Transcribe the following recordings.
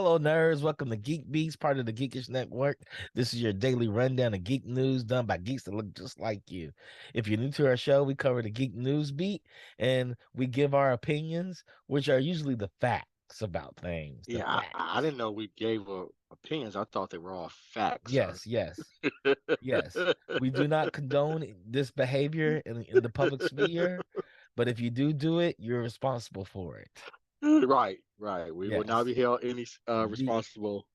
Hello, nerds. Welcome to GeekBeast, part of the Geekish Network. This is your daily rundown of geek news done by geeks that look just like you. If you're new to our show, we cover the geek news beat and we give our opinions, which are usually the facts about things. The Yeah, I facts. didn't know we gave opinions. I thought they were all facts, sir. Yes, yes, yes. We do not condone this behavior in the public sphere, but if you do it, you're responsible for it. Right, right. We will not Yes. be held any The, responsible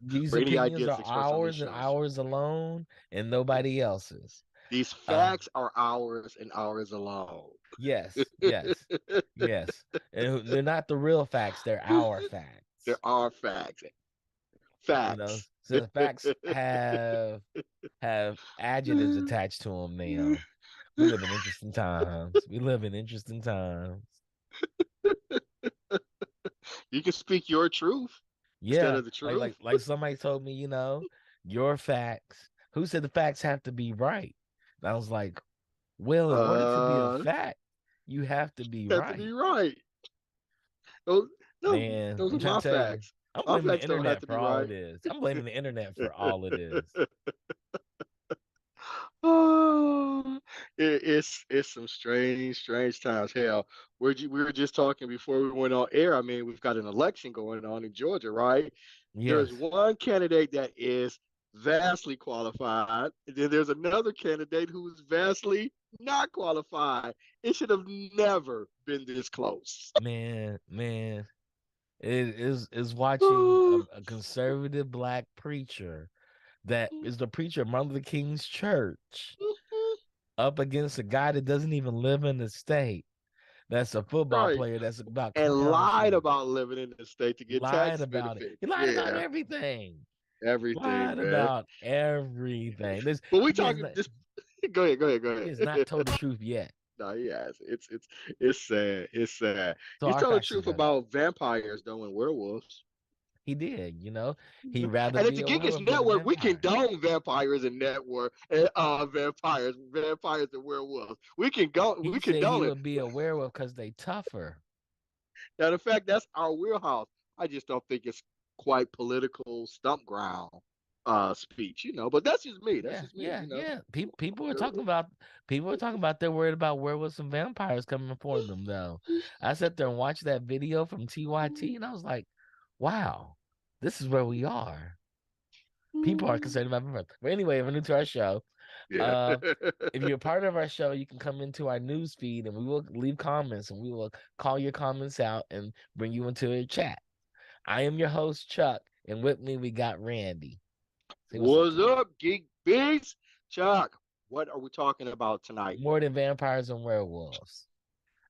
these for any opinions ideas are expressed on these ours and shows. ours alone and nobody else's. These Uh, facts are ours and ours alone. yes, yes, yes. And they're not the real facts, they're our There facts. are facts. You know, Facts. so the facts have adjectives attached to them now. We live in interesting times. We live in interesting times. You can speak your truth instead Yeah, of the like truth. like like somebody told me, your facts. Who said the facts have to be right? And I was like, well, in order to be a Uh, fact, you have to be have to be right. right. Those, no, Man, those I'm are trying my to tell you, facts. I'm My blaming the facts don't have internet to for be all it right. is. I'm blaming the internet for all it is. Oh, it's some strange times. Hell, we were just talking before we went on air. I mean, we've got an election going on in Georgia, right? There's Yes, one candidate that is vastly qualified, and then there's another candidate who's vastly not qualified. It should have never been this close. man. It is watching a conservative black preacher that is the preacher of Martin Luther King's church up against a guy that doesn't even live in the state. That's a football Right. player that's about And clown lied shoes. about living in the state to get Lied tax about it. benefits. He lied about Yeah, everything. everything, Lied man. about everything. This But we he is talking not just go he ahead. has not told the truth yet. No, he has. It's sad. It's sad. So He's our telling the facts are truth better. about vampires though and werewolves. He did. He'd rather And at be the a Geekish werewolf than a Network, we vampire. condone vampires and network vampires and werewolves. We He said he condone it. would be a werewolf because they tougher. Now, in fact, that's our wheelhouse. I just don't think it's quite political stump ground speech, But that's just me. That's Yeah, just me, yeah, yeah. People are talking about they're worried about werewolves and vampires coming for them though. I sat there and watched that video from TYT and I was like, wow, this is where we are. People are concerned about vampires. But anyway, if you're new to our show, Yeah. uh, if you're a part of our show, you can come into our news feed and we will leave comments and we will call your comments out and bring you into a chat. I am your host, Chuck, and with me we got Randy. Say what's up What's to him. up, Geek Beast? Chuck, what are we talking about tonight? More than vampires and werewolves.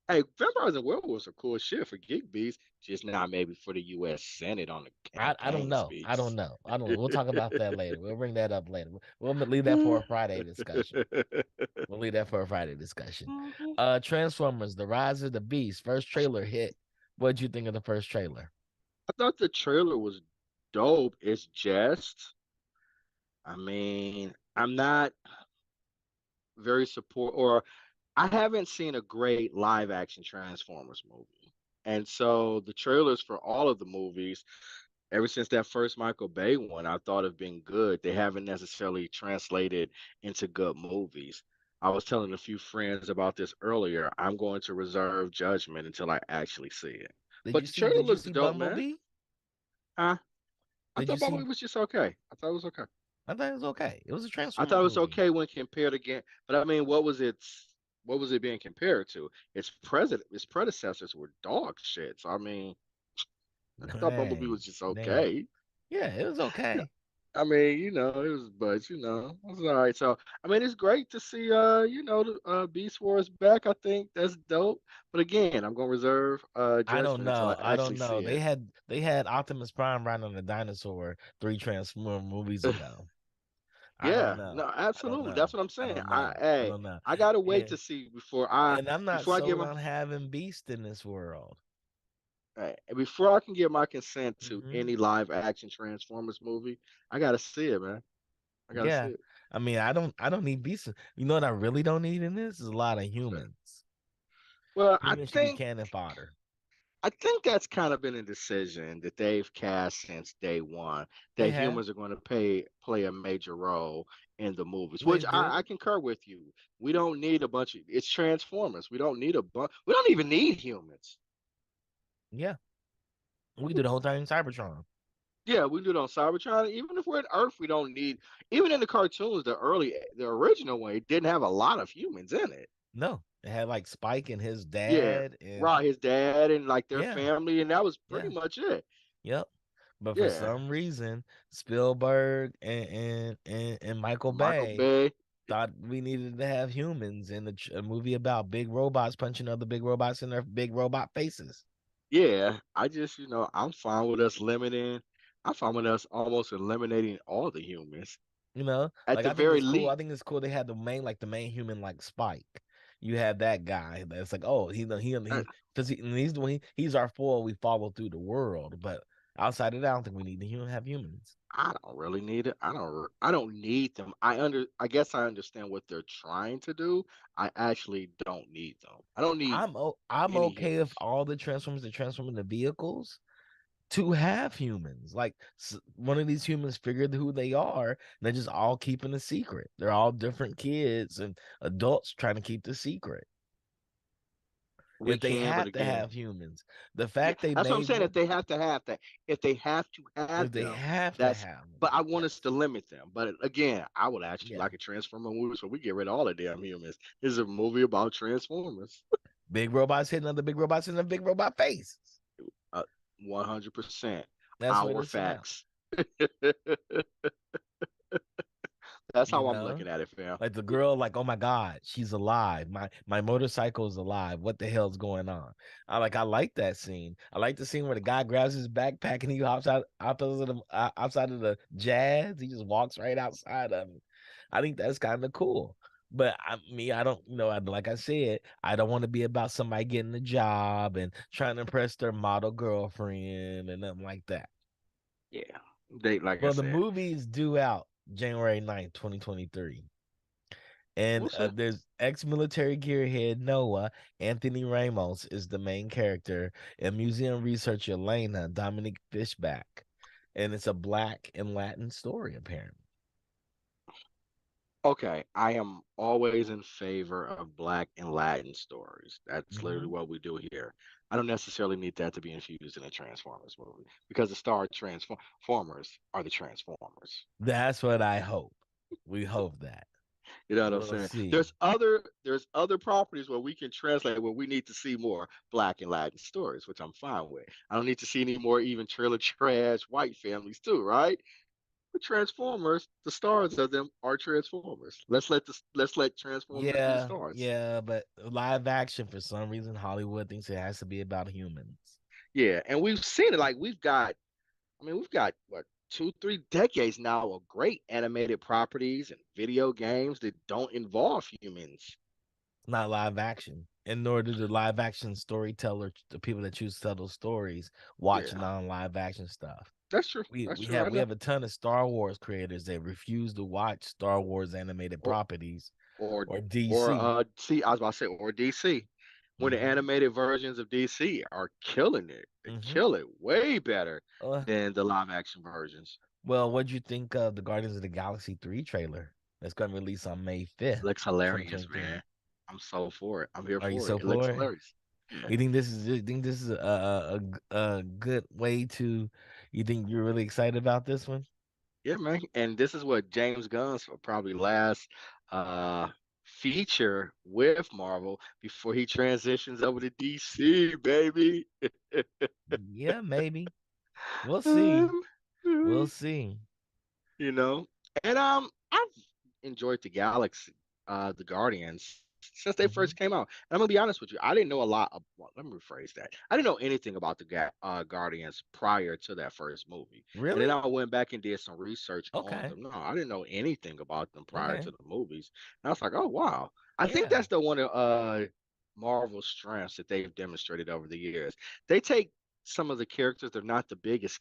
Hey, vampires and werewolves are cool shit for Geek Beast, just not maybe for the U.S. Senate on the I don't campaign know. I don't speech. know. I don't know. We'll talk about that later. We'll bring that up later. We'll leave that for a Friday discussion. We'll leave that for a Friday discussion. Transformers: The Rise of the Beast first trailer hit. What'd you think of the first trailer? I thought the trailer was dope. It's just, I mean, I'm not very support or I haven't seen a great live action Transformers movie. And so the trailers for all of the movies, ever since that first Michael Bay one, I thought have been good. They haven't necessarily translated into good movies. I was telling a few friends about this earlier. I'm going to reserve judgment until I actually see it. Did But you the see? trailer Did you looks see dope, man. Bumblebee? Huh? I Did you thought Bumblebee see? was just okay. I thought it was okay. I thought it was okay. It was a I thought Transformer it was movie. okay when compared again, but I mean, what was it being compared to? Its predecessors were dog shit. So I mean, I thought Bumblebee Dang, was just dang. okay. Yeah, it was Yeah, okay. I mean, it was, but it was all right. So I mean, it's great to see the Beast Wars back. I think that's dope. But again, I'm gonna reserve I don't judgment until I know. I actually don't know. see They it. had they had Optimus Prime riding on a dinosaur three Transformer movies ago. I don't Yeah, know. no, I don't absolutely. That's know. what I'm I saying. don't know. I don't know. I gotta wait to And see and I'm not before I give sold my on having Beast in this world. right, before I can give my consent to Hmm. any live action Transformers movie. I gotta see it, man. I gotta see Yeah. it. I mean, I don't need Beast. You know what I really don't need in this is a lot of What's that? humans. Well, Humans should be cannon fodder. I think that's kind of been a decision that they've cast since day one They that have. humans are going to play a major role in the movies, They which did. I concur with you. We don't need a bunch of it's Transformers. We don't need a bunch. We don't even need humans. Yeah. We could do the whole time in Cybertron. Yeah, we do it on Cybertron. Even if we're in Earth, we don't need. Even in the cartoons, the original one, it didn't have a lot of humans in it. No. It had like Spike and his Yeah, dad and right. His dad and like their yeah, family, and that was pretty yeah. much it. Yep. But for Yeah, some reason, Spielberg and Michael Michael Bay Bay. thought we needed to have humans in a movie about big robots punching other big robots in their big robot faces. Yeah, I just, I'm fine with us limiting. I'm fine with us almost eliminating all the humans. You know, At like the I think very it's cool. I least, think it's cool they had the main human like Spike. You had that guy that's like, oh, I, because he's the one he's our foil. We follow through the world, but outside of that, I don't think we need to have humans. I don't really need it. I don't need them. I guess I understand what they're trying to do. I actually don't need them. I don't need I'm any okay if humans. all the Transformers that transform into vehicles to have humans. Like one of these humans figured who they are, and they're just all keeping a secret. They're all different kids and adults trying to keep the secret. We If they can, but have to again, have humans, the yeah, fact they that's what I'm made saying. If one, they have to have that, if they have to if have they them, have to that's. have But them, I want us yes, to limit them. But again, I would actually yeah. like a Transformer movie, so we get rid of all the damn humans. This is a movie about Transformers. Big robots hitting other big robots in a big robot face. 100%. That's what Our it's about, facts. That's you how I'm know? looking at it, fam. Like the girl, like, oh my God, she's alive. My motorcycle is alive. What the hell's going on? I like that scene. I like the scene where the guy grabs his backpack and he hops outside of the jazz. He just walks right outside of it. I think that's kind of cool. But I don't, like I said, I don't want to be about somebody getting a job and trying to impress their model girlfriend and nothing like that. Yeah. They like I Well, the said, movie is due out January 9th, 2023. And we'll see. there's ex-military gearhead Noah. Anthony Ramos is the main character, and museum researcher Elena Dominic Fishback. And it's a black and Latin story, apparently. Okay, I am always in favor of Black and Latin stories. That's literally Hmm. what we do here. I don't necessarily need that to be infused in a Transformers movie because the star Transformers are the Transformers. That's what I hope. We hope that. You know what I'm We'll saying? see. There's other properties where we can translate where we need to see more Black and Latin stories, which I'm fine with. I don't need to see any more even trailer trash white families too, right? But Transformers, the stars of them are Transformers. Let's let Transformers be the Yeah, stars. yeah, but live action, for some reason, Hollywood thinks it has to be about humans. Yeah, and we've seen it. Like we've got what 2, 3 decades now of great animated properties and video games that don't involve humans. Not live action. And nor do the live action storyteller, the people that choose to tell those stories, watch Yeah, non-live action stuff. that's true. we That's we true. have I we know. have a ton of Star Wars creators that refuse to watch Star Wars animated Or properties or or or DC. see, I was about to say or DC. When the Hmm. animated versions of DC are killing it, they Hmm. kill it way better Uh, than the live action versions. well, what'd you think of the Guardians of the Galaxy 3 trailer that's going to release on May It 5th, looks hilarious, 2023? man. I'm so for it. I'm here Are you for it. so It looks for it? hilarious. Yeah. You think this is a good way to you think you're really excited about this one? Yeah, man. And this is what James Gunn's probably last uh feature with Marvel before he transitions over to DC, baby. Yeah, maybe. We'll see. We'll see. You know. And I've enjoyed the Guardians since they Hmm. first came out. And I'm gonna be honest with you, I didn't know a lot of well, let me rephrase that. I didn't know anything about the Guardians prior to that first movie. And then Really? I went back and did some research on Okay. them. No, I didn't know anything about them prior Okay. to the movies. And I was like, oh wow. I think Yeah. that's the one of Marvel's strengths that they've demonstrated over the years. They take some of the characters, they're not the biggest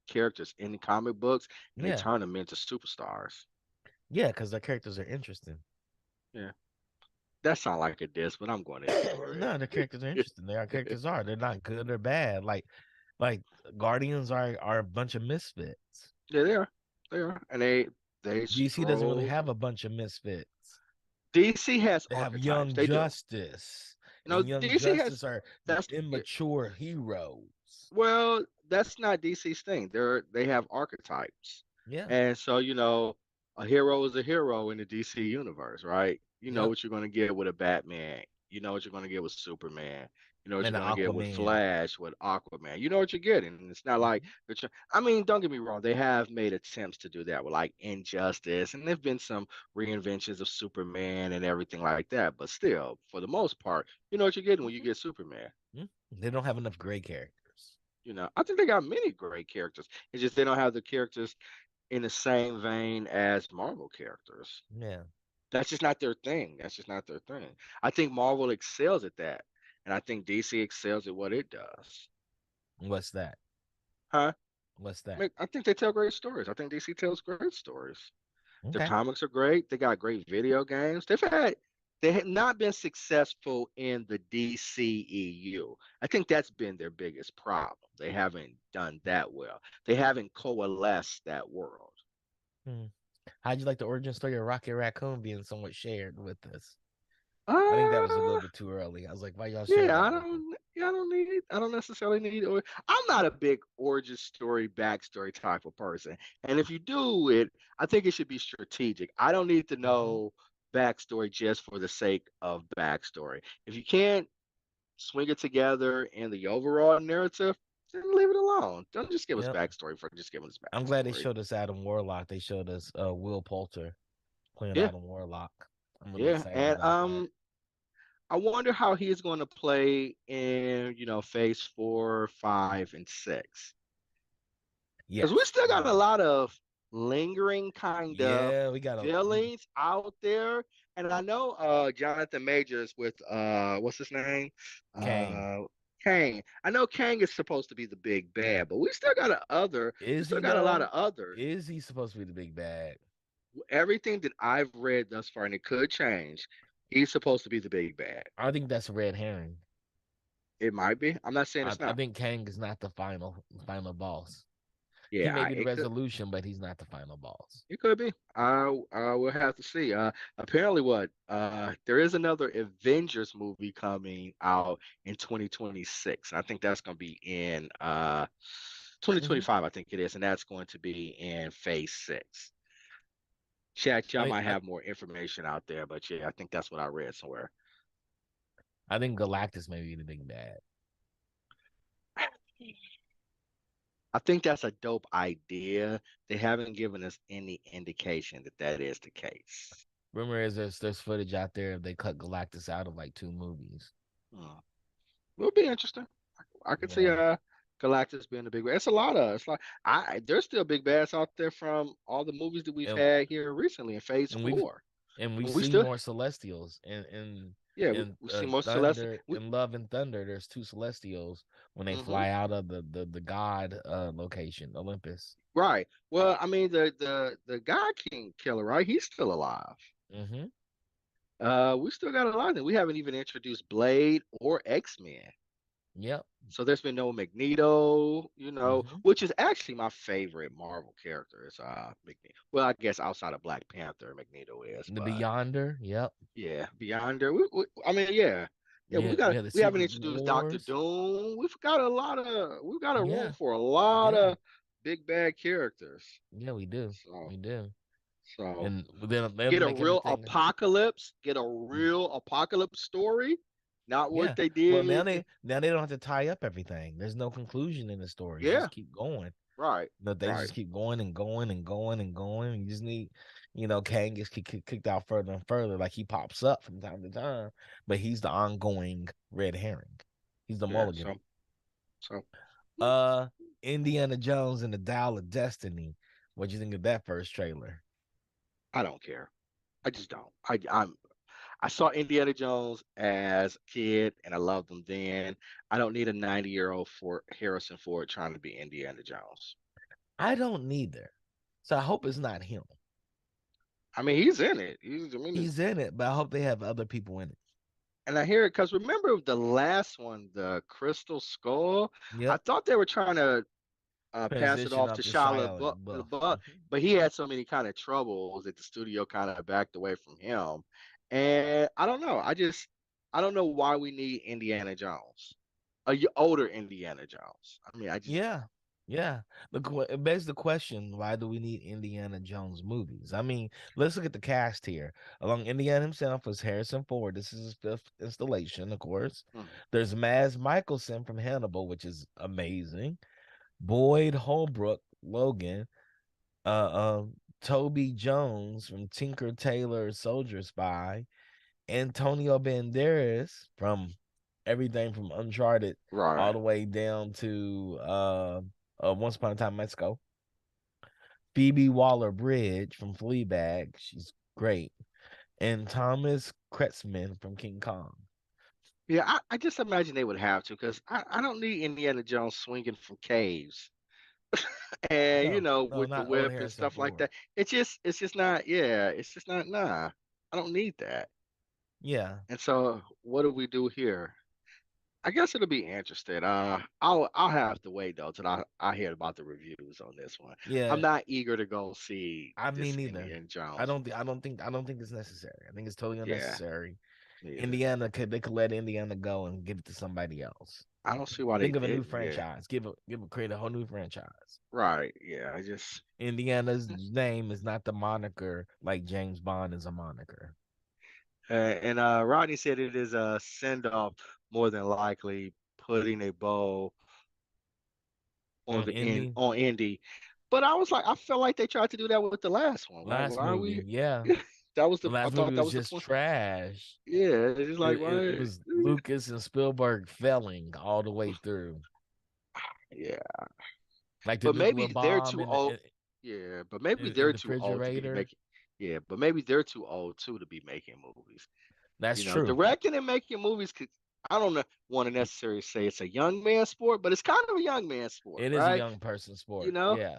characters in the comic books, and they Yeah. turn them into superstars. Yeah, because their characters are interesting. Yeah. That sounds like a diss, but I'm going to endure No, the characters are it. interesting. They are characters are. They're not good or bad. Like Guardians are a bunch of misfits. Yeah, they are. They are, and they DC doesn't really stroll. have a bunch of misfits. DC has They have archetypes. Young They do. Justice, You know, and Young DC has Justice are that's yeah, immature heroes. well, that's not DC's thing. They have archetypes. Yeah. And so, a hero is a hero in the DC universe, right? You know Yep. what you're going to get with a Batman. You know what you're going to get with Superman. You know what And you're the going to get with Aquaman. Flash, with Aquaman. You know what you're getting. And it's not like, Mhm. I mean, don't get me wrong. They have made attempts to do that with like Injustice, and there've been some reinventions of Superman and everything like that. But still, for the most part, you know what you're getting when you Mhm. get Superman. Mhm. They don't have enough gray characters. I think they got many great characters. It's just they don't have the characters in the same vein as Marvel characters. Yeah. That's just not their thing. That's just not their thing. I think Marvel excels at that, and I think DC excels at what it does. What's that? Huh? What's that? I think they tell great stories. I think DC tells great stories. Their Okay. comics are great. They got great video games. They had not been successful in the DCEU. I think that's been their biggest problem. They haven't done that well. They haven't coalesced that world. Hmm. How'd you like the origin story of Rocket Raccoon being somewhat shared with us? I think that was a little Uh, bit too early. I was like, why y'all sharing yeah, that with us? I don't necessarily need I'm not a big origin story, backstory type of person. And if you do it, I think it should be strategic. I don't need to Hmm. know backstory just for the sake of backstory. If you can't swing it together in the overall narrative, then leave it alone. Don't just give us Yep. backstory for just giving us I'm glad they backstory. showed us Adam Warlock. They showed us Will Poulter playing Yeah, Adam Warlock. I'm really yeah. excited And about that. I wonder how he's going to play in, phase 4, 5, and 6. Because we Yes. still got a lot of lingering kind of Yeah, we got a feelings out there. And I know Jonathan Majors with what's his name? Kang. Uh Kang. I know Kang is supposed to be the big bad, but we Is still he got a lot of though? others. Is he supposed to be the big bad? Everything that I've read thus far, and it could change, he's supposed to be the big bad. I think that's a red herring. It might be. I'm not saying I, it's I not. think Kang is not the final boss. He Yeah, may be the it could. resolution, but he's not the final boss. It could be. I will have to see. Apparently, what? There is another Avengers movie coming out in 2026. I think that's going to be in Hmm. 2025. I think it is, and that's going to be in Phase 6. Chat, I y'all think might I, have more information out there, but yeah, I think that's what I read somewhere. I think Galactus may be the big bad. I think that's a dope idea. They haven't given us any indication that that is the case. Rumor is there's footage out there they cut Galactus out of like two movies. Hmm. Will be interesting. I could see Yeah, Galactus being the big bad. It's like I there's still big bads out there from all the movies that we've and had here recently in Phase and we've 4. and we And we see still more Celestials and yeah, we see more Celeste. Thunder in Love and Thunder. There's two Celestials when they Hmm. fly out of the god location Olympus. Right. Well, I mean the God King killer, right? He's still alive. Hmm. We still got a lot of them. We haven't even introduced Blade or X-Men. Yep. So there's been no Magneto, Hmm. which is actually my favorite Marvel character is Magneto. Well, I guess outside of Black Panther, Magneto is, The but Beyonder. Yep. yeah, beyond there. I mean, yeah, yeah. We had the We haven't Secret introduced Doctor Wars. Doom. We've got a room Yeah. for a lot Yeah. of big bad characters. Yeah. We do. So, We do. so And then they'll make everything. get a real apocalypse story, not what Yeah. they Well, did. now they don't have to tie up everything. There's no conclusion in the stories. Yeah, Just keep going. right, But they right. just keep going and going and going and going. You just need, Kang gets kicked out further and further. Like he pops up from time to time, but he's the ongoing red herring. He's the Yeah. mulligan. So Uh, Indiana Jones and the Dial of Destiny. What'd you think of that first trailer? I don't care. I just don't. I saw Indiana Jones as a kid and I loved him then. I don't need a 90-year-old for Harrison Ford trying to be Indiana Jones. I don't neither. So I hope it's not him. I mean, he's in it. I mean, He's in it, but I hope they have other people in it. and I hear it because remember the last one, the Crystal Skull. I Yep. thought they were trying to pass it Transition off up to to Shia Shia LaBeouf. LaBeouf, but he had so many kind of troubles that the studio kind of backed away from him. And I don't know. I don't know why we need Indiana Jones, older Indiana Jones. I mean, I just Yeah. Yeah. It begs the question, why do we need Indiana Jones movies? I mean, let's look at the cast here. Along Indiana himself was Harrison Ford. This is his fifth installation, of course. mm, There's Mads Mikkelsen from Hannibal, which is amazing. Boyd Holbrook, Logan. Toby Jones from Tinker Tailor Soldier Spy. Antonio Banderas from everything from Uncharted all right. the way down to Once Upon a Time in Mexico. Phoebe Waller Bridge from Fleabag, she's great, and Thomas Kretzman from King Kong. Yeah, I just imagine they would have to because I don't need Indiana Jones swinging from caves and No, no, with the not old whip and Harrison stuff like Ford. that. It's just not, yeah, it's just not, nah. I don't need that. Yeah, And so what do we do here? I guess it'll be interesting. I'll have to wait though till I hear about the reviews on this one. I'm yeah. not eager to go see I mean, this neither. Indiana Jones one. I don't think it's necessary. I think it's totally Yeah, unnecessary. neither. Indiana could let Indiana go and give it to somebody else. I don't see why they Think of a new didn't. Yeah, franchise. Create a whole new franchise. right. Yeah, I just Indiana's name is not the moniker like James Bond is a moniker and Rodney said it is a send off more than likely putting a bow on Indy. on Indy. But I was like, I felt like they tried to do that with the last one. Like, Last why are movie, we? yeah. The I last movie thought that was was the just point. trash. Yeah, it's just like It why? was Lucas and Spielberg failing all the way through. Yeah, Like the but nuclear maybe they're bomb too old. Yeah, but maybe in they're the too old to be refrigerator. making. Yeah, but maybe they're too old too to be making movies. That's true. Directing and making movies could. I don't want to necessarily say it's a young man sport, but it's kind of a young man sport, It is a right? young person You sport. know, Yeah.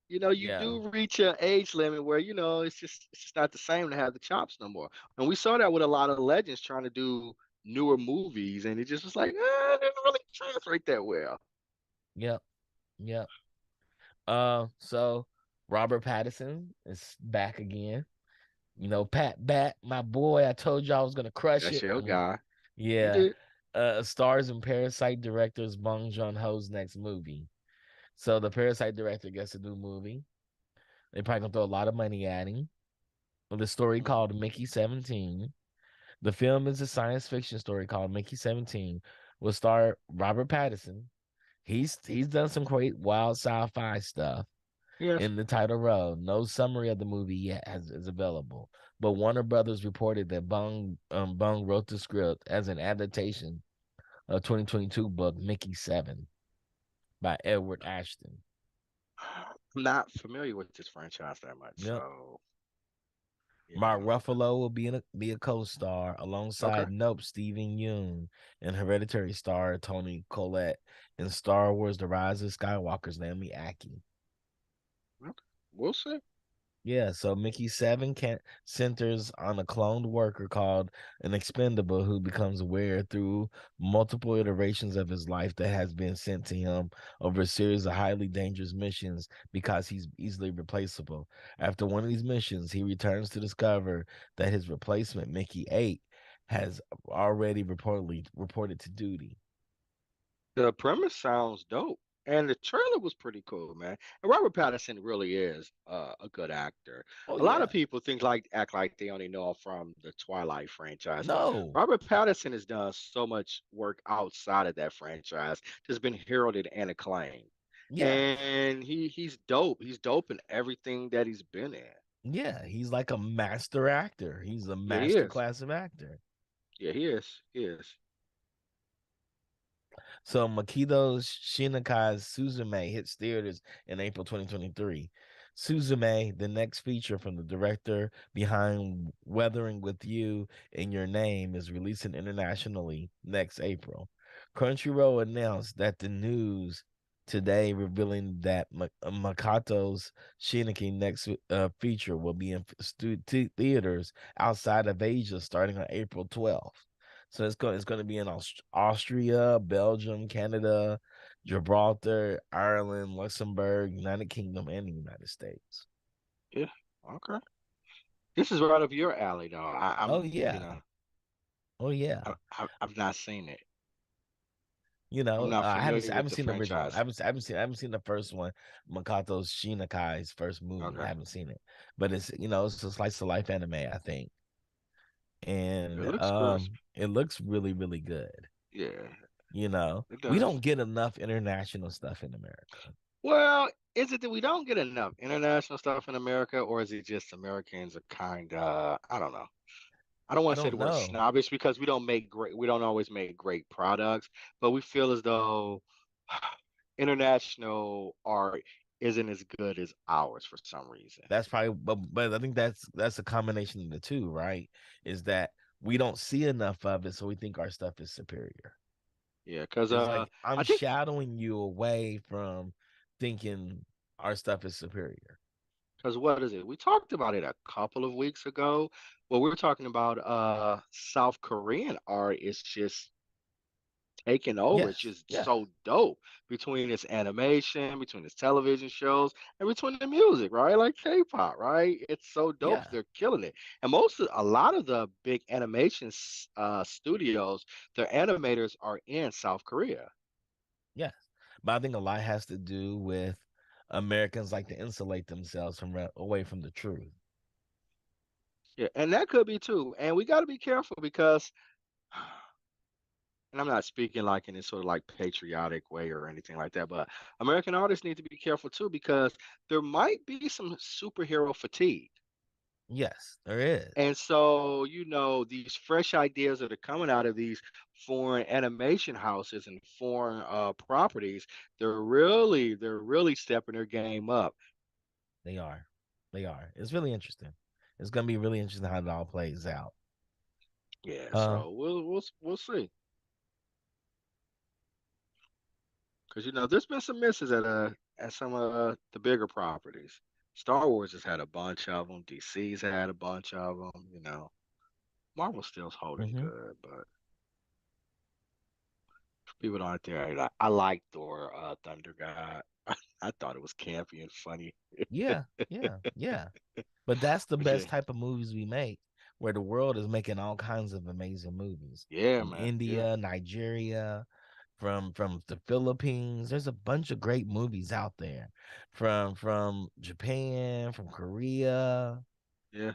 you Yeah. do reach an age limit where it's just not the same to have the chops no more. And we saw that with a lot of legends trying to do newer movies, and it just was like, it didn't really translate that well. Yep. Yep. So Robert Pattinson is back again. Pat Bat, my boy. I told you I was gonna crush That's it. your guy. You Yeah. did. Stars in Parasite directors Bong Joon-ho's next movie. So the Parasite director gets a new movie. They probably gonna throw a lot of money at him. The story Mhm. called Mickey 17. The film is a science fiction story called Mickey 17. Will star Robert Pattinson. He's done some great wild sci-fi stuff Yes. in the title role. No summary of the movie yet is available, but Warner Brothers reported that Bong wrote the script as an adaptation of 2022 book Mickey 7 by Edward Ashton. I'm not familiar with this franchise that much, Yep. so Mark yeah. Ruffalo will be a co-star Okay. alongside Nope Steven Yeun and Hereditary star Tony Collette in Star Wars: The Rise of Skywalker's Naomi Aki. Okay. We'll see. Yeah, so Mickey Seven can centers on a cloned worker called an expendable who becomes aware through multiple iterations of his life that has been sent to him over a series of highly dangerous missions because he's easily replaceable. After one of these missions, he returns to discover that his replacement, Mickey Eight, has already reported to duty. The premise sounds dope. And the trailer was pretty cool, man. And Robert Pattinson really is a good actor. Oh A lot of yeah. people act like they only know him from the Twilight franchise, but No. Robert Pattinson has done so much work outside of that franchise that's been heralded and acclaimed. Yes. And he's dope. He's dope in everything that he's been in. Yeah, he's like a master actor. He's a Yeah, he master is. class of actor. Yeah, he is. He is. So Makido Shinnokai's Suzume hits theaters in April 2023. Suzume, the next feature from the director behind Weathering with You in Your Name, is releasing internationally next April. Crunchyroll announced that the news today, revealing that Makato's Shiniki next feature will be in theaters outside of Asia starting on April 12th. So it's going to be in Austria, Belgium, Canada, Gibraltar, Ireland, Luxembourg, United Kingdom, and the United States. Yeah. Okay. This is right up your alley, though. Oh I'm, you yeah, know, oh yeah. I've not seen it. You I'm know, not I familiar with haven't the seen the original. franchise. I haven't seen the first one, Makato's Shinakai's first movie. I Okay. haven't seen it, but it's a slice of life anime, I think, It and looks crisp. it looks really really good. Yeah, it We does. don't get enough international stuff in America. Well, is it that we don't get enough international stuff in America, or is it just Americans are kind of, I don't know. I don't I want to say the don't word know. snobbish because we don't always make great products, but we feel as though international art isn't as good as ours for some reason. That's probably, but I think that's a combination of the two, right? Is that we don't see enough of it, so we think our stuff is superior. Yeah, because It's like I'm I think shadowing you away from thinking our stuff is superior. because what is it? We talked about it a couple of weeks ago. Well, we were talking about South Korean art is just taking over. It's Yes. just Yeah. so dope between its animation, between its television shows, and between the music, right? Like K-pop, right? It's so dope. Yeah. They're killing it. And a lot of the big animation studios, their animators are in South Korea. Yes. But I think a lot has to do with Americans like to insulate themselves from away from the truth. Yeah, and that could be too. And we got to be careful because, and I'm not speaking like in this sort of like patriotic way or anything like that, but American artists need to be careful too because there might be some superhero fatigue. Yes, there is. And so, these fresh ideas that are coming out of these foreign animation houses and foreign properties, they're really stepping their game up. They are. They are. It's really interesting. It's gonna be really interesting how it all plays out. Yeah, Uh, so we'll see. Because there's been some misses at some of the bigger properties. Star Wars has had a bunch of them. DC's had a bunch of them. Marvel still's holding hmm good, but people aren't there. I like Thor, Thunder God. I thought it was campy and funny. yeah, yeah, yeah. But that's the But best yeah, type of movies we make, where the world is making all kinds of amazing movies yeah, from man, yeah, India, Nigeria, from the Philippines. There's a bunch of great movies out there, from Japan, from Korea, yeah,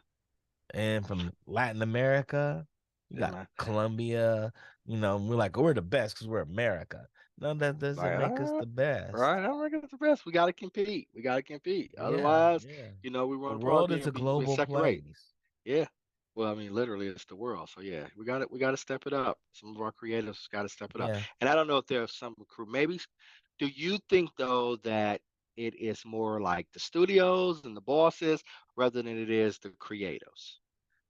and from Latin America. You yeah, got man. Colombia. We're like, we're the best because we're America. No, that doesn't Like, make us the best. right, I'm making the best. We got to compete. We got to compete. Yeah, Otherwise, yeah. we The run the world property is a and we global second rate. place. Yeah. Well, I mean, literally, it's the world. So yeah, we got to step it up. Some of our creatives got to step it up. Yeah. And I don't know if there's some crew. Maybe, do you think though that it is more like the studios and the bosses rather than it is the creatives?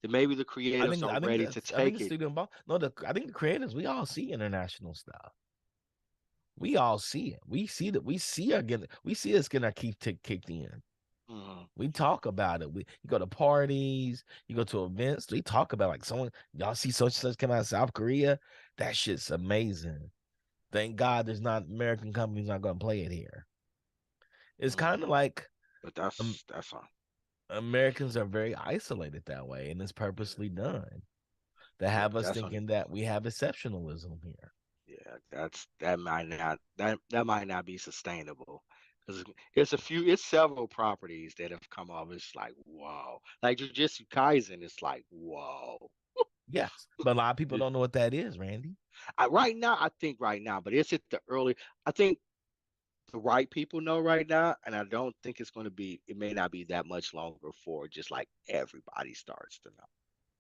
That maybe the creatives are ready to I think take the it. studio involved. No, I think the creators. We all see international stuff. We all see it. We see that. We see again. We see us getting our teeth kicked in. Mhm, We talk about it. You go to parties, you go to events. We talk about like y'all see such such come out of South Korea. That shit's amazing. Thank God there's not American companies not going to play it here. It's kind of mhm. like But um, that's on. Americans are very isolated that way, and it's purposely done to Yeah, have but us that's on. thinking that we have exceptionalism here. Yeah, that might not be sustainable because it's several properties that have come up. It's like whoa, like Jujutsu Kaisen. It's like whoa. Yes, but a lot of people Yeah. don't know what that is, Randy. Right now, I think right now, but it's at the early. I think the right people know right now, and I don't think it's going to be. It may not be that much longer for just like everybody starts to know.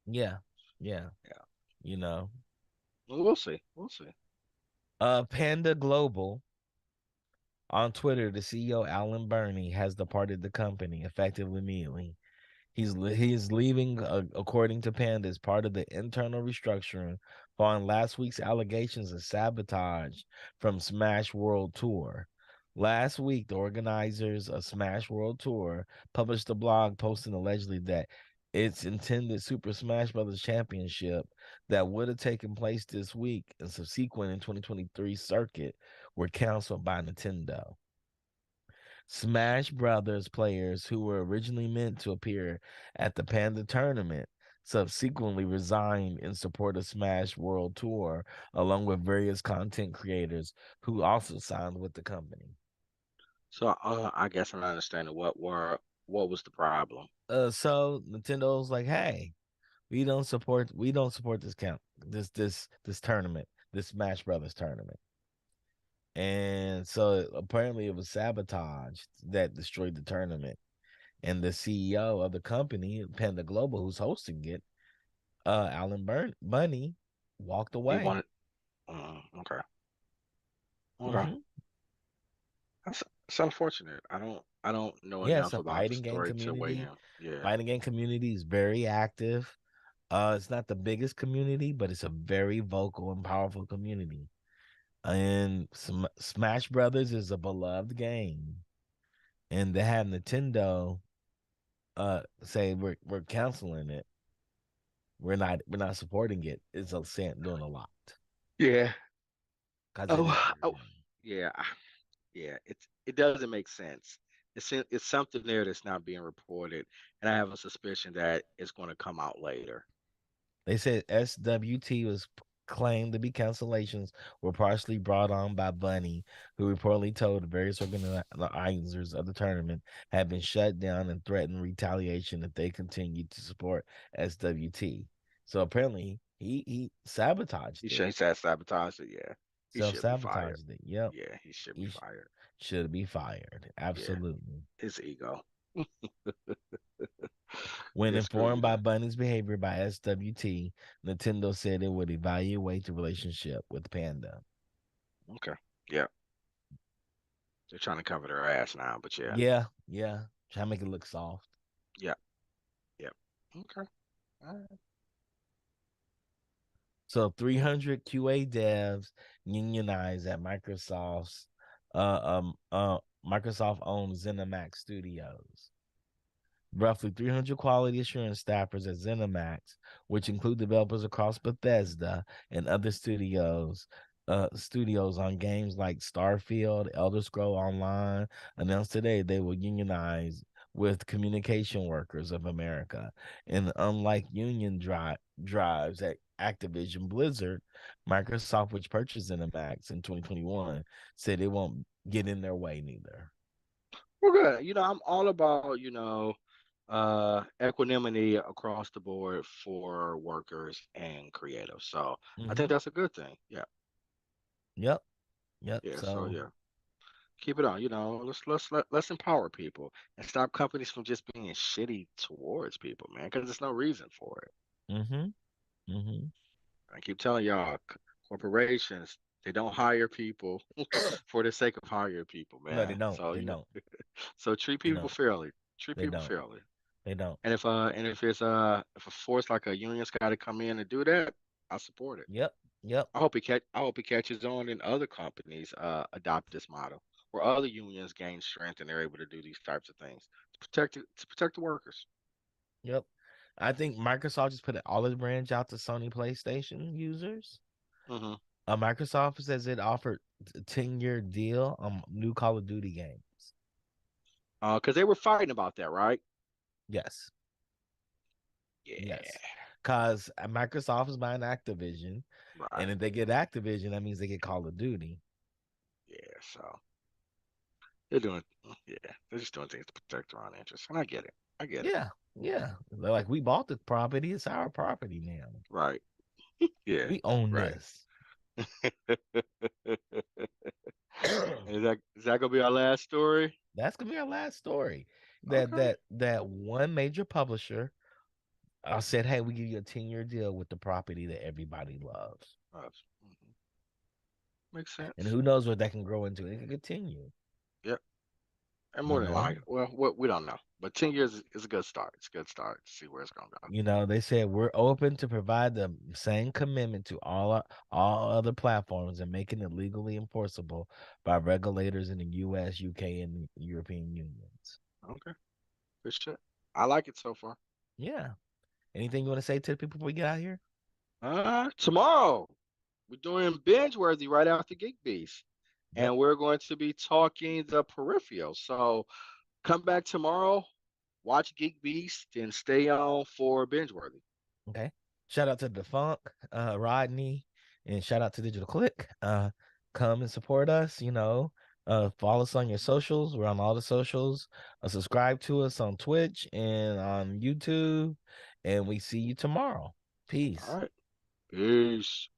Yeah, yeah, Yeah, you know. well, we'll see. We'll see. Panda Global on Twitter, the CEO Alan Burney has departed the company effective immediately. He is leaving, according to Panda, as part of the internal restructuring following last week's allegations of sabotage from Smash World Tour. Last week, the organizers of Smash World Tour published a blog posting allegedly that its intended Super Smash Bros. Championship that would have taken place this week and subsequent in 2023 circuit were canceled by Nintendo. Smash Brothers players who were originally meant to appear at the Panda tournament subsequently resigned in support of Smash World Tour, along with various content creators who also signed with the company. So I guess I'm not understanding what was the problem. So Nintendo's like, hey, we don't support this this tournament, this Smash Brothers tournament. And so apparently it was sabotage that destroyed the tournament. And the CEO of the company, Panda Global, who's hosting it, Alan Bunny, walked He away. wanted. Okay. Okay. Hmm. It's unfortunate. I don't know Yeah, it's enough a about the story to weigh him. Yeah. fighting game community is very active. It's not the biggest community, but it's a very vocal and powerful community. And Smash Brothers is a beloved game, and to have Nintendo say we're canceling it, we're not supporting it, is a doing a lot Yeah. because it is Oh, their oh, game. yeah. Yeah. It doesn't make sense. It's something there that's not being reported, and I have a suspicion that it's going to come out later. They said SWT was claimed to be cancellations were partially brought on by Bunny, who reportedly told the various organizers of the tournament had been shut down and threatened retaliation if they continued to support SWT. So apparently he sabotaged it, He said sabotage it. Yeah. He self should be fired. sabotaged it. Yep, Yeah. He should be he fired. should be fired. Yeah. Absolutely. His ego. When They informed screwed by him. Bunny's behavior by SWT, Nintendo said it would evaluate the relationship with Panda. Okay. Yeah. They're trying to cover their ass now, but yeah. Yeah, yeah. Try to make it look soft. Yeah. Yeah. Okay. All right. So 300 QA devs unionized at Microsoft owned ZeniMax Studios. Roughly 300 quality assurance staffers at ZeniMax, which include developers across Bethesda and other studios on games like Starfield, Elder Scroll Online, announced today they will unionize with Communication Workers of America. And unlike drives at Activision Blizzard, Microsoft, which purchased ZeniMax in 2021, said it won't get in their way neither. We're good. I'm all about, equanimity across the board for workers and creatives. So I think Hmm. that's a good thing. Yeah. Yep. Yep. Yeah. So So yeah. Keep it on. Let's empower people and stop companies from just being shitty towards people, man, because there's no reason for it. mm-hmm. Mm-hmm. I keep telling y'all, corporations, they don't hire people for the sake of hiring people, No, they man. don't. So, They don't. so treat They people don't. fairly. Treat They people don't. fairly. They don't. And if a force like a union's got to come in and do that, I support it. Yep. Yep. I hope it catches on and other companies adopt this model, where other unions gain strength and they're able to do these types of things to protect the workers. Yep. I think Microsoft just put an olive branch out to Sony PlayStation users. Hmm. Microsoft says it offered a 10-year deal on new Call of Duty games. Because they were fighting about that, right? Yes. Yeah. Yes. Because Microsoft is buying Activision. And Right. if they get Activision, that means they get Call of Duty. Yeah. So they're doing, yeah, they're just doing things to protect their own interests, and I get it. I get it. Yeah. Yeah. They're like, we bought the property. It's our property now. Right. Yeah. We own Right. this. And is that gonna be our last story? That's gonna be our last story. That Okay. that that one major publisher said, "Hey, we give you a 10-year deal with the property that everybody loves." Mhm. Makes And sense. who knows what that can grow into? It can continue. Yep. And You more than know, like, well, what we don't know, but 10 years is a good start. It's a good start to see where it's gonna go. they said we're open to provide the same commitment to all other platforms and making it legally enforceable by regulators in the U.S., UK, and European unions. Okay, good shit. I like it so far. Yeah. Anything you want to say to the people before we get out of here? Tomorrow we're doing binge worthy right after Geek Beast, Yep. and we're going to be talking the peripheral. So come back tomorrow, watch Geek Beast, and stay on for binge worthy. Okay. Shout out to Defunk, Rodney, and shout out to Digital Click. Come and support us. Follow us on your socials. We're on all the socials. Subscribe to us on Twitch and on YouTube. And we see you tomorrow. All Peace. right, peace.